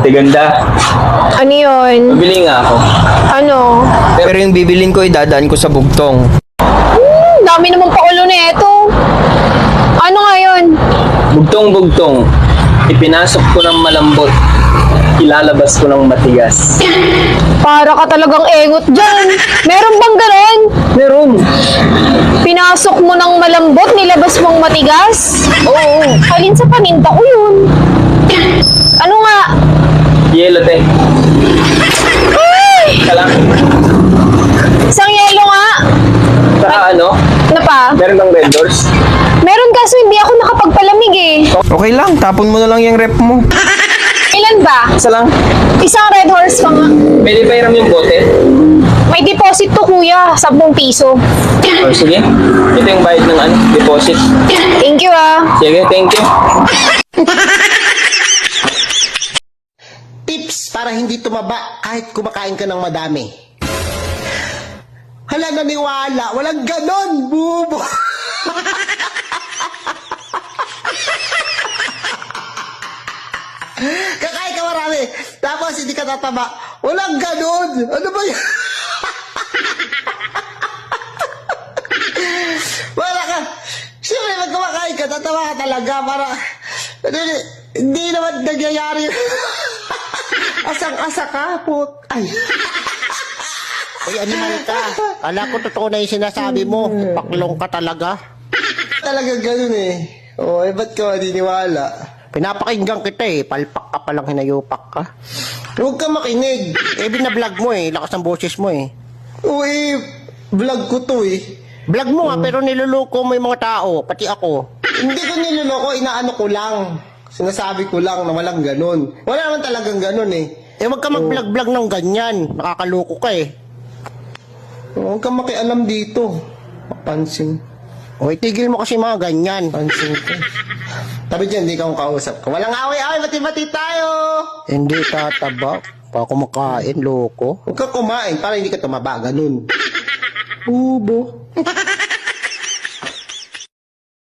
Tiganda, Ano yun? mabili nga ako. Ano? Pero yung bibilin ko, idadaan ko sa bugtong. Dami naman paulo na ito. Ano nga yun? Bugtong-bugtong, ipinasok ko ng malambot, ilalabas ko ng matigas. Para ka talagang engot dyan. Meron bang ganon? Meron. Pinasok mo ng malambot, nilabas mong matigas? Oo. Alin sa paninda ko yun? Ano nga? Yelo, te. Ay! Isa lang. Isang yelo nga. Saka ano, Ano pa? meron bang red doors? Meron kaso hindi ako nakapagpalamig eh. Okay lang, tapon mo na lang yung rep mo. Ilan ba? Isa lang. Isang red horse pa nga. Pwede pa hiram yung bote? May deposit to kuya, 10 piso. O, sige. Ito yung bayad ng ano, deposit. Thank you ah. Sige, thank you. Tips para hindi tumaba kahit kumakain ka ng madami. Hala, naniwala. Walang ganon, bubo. Kakain ka marami, tapos hindi ka tataba. Walang ganon. Ano ba yan? Wala ka. Siyempre, pag kumakain ka, tatawa ka talaga. Para, hindi naman nagyayari. Asang-asa ka, put. Ay. Uy, animal ka. Kala ko totoo na yung sinasabi mo. Paklong ka talaga. Talaga ganun eh. O, ba't ka maniniwala? Pinapakinggan kita eh. Palpak ka palang hinayupak ka. Huwag ka makinig. Eh, binablog mo eh. Lakas ng boses mo eh. Uy, vlog ko to eh. Vlog mo nga, pero niluluko mo yung mga tao. Pati ako. Hindi ko niloloko, inaano ko lang. Sinasabi ko lang na walang ganun. Wala naman talagang ganun eh. Eh, wag ka mag-vlog-vlog ng ganyan. Nakakaloko ka eh. Huwag ka makialam dito. Pansin. O, itigil mo kasi mga ganyan. Pansin ko. Tabi dyan, hindi ka akong kausap ko. Walang away-away, mati-mati tayo! Hindi tataba. Pa kumakain, loko. Huwag ka kumain para hindi ka tumaba, ganun. Ubo.